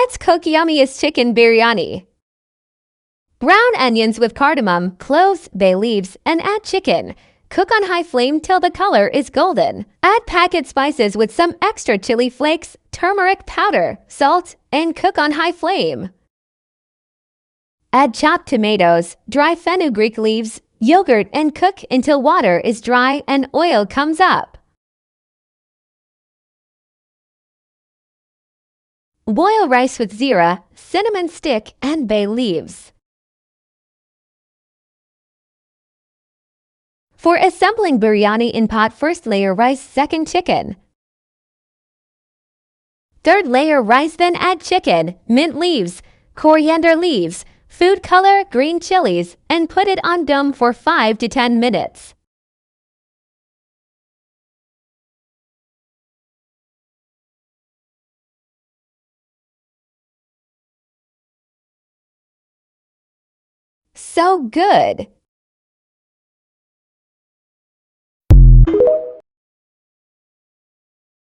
Let's cook yummiest chicken biryani. Brown onions with cardamom, cloves, bay leaves, and add chicken. Cook on high flame till the color is golden. Add packet spices with some extra chili flakes, turmeric powder, salt, and cook on high flame. Add chopped tomatoes, dry fenugreek leaves, yogurt, and cook until water is dry and oil comes up. Boil rice with zira, cinnamon stick, and bay leaves. For assembling biryani in pot, first layer rice, second chicken. Third layer rice, then add chicken, mint leaves, coriander leaves, food color, green chilies, and put it on dum for 5 to 10 minutes. So good!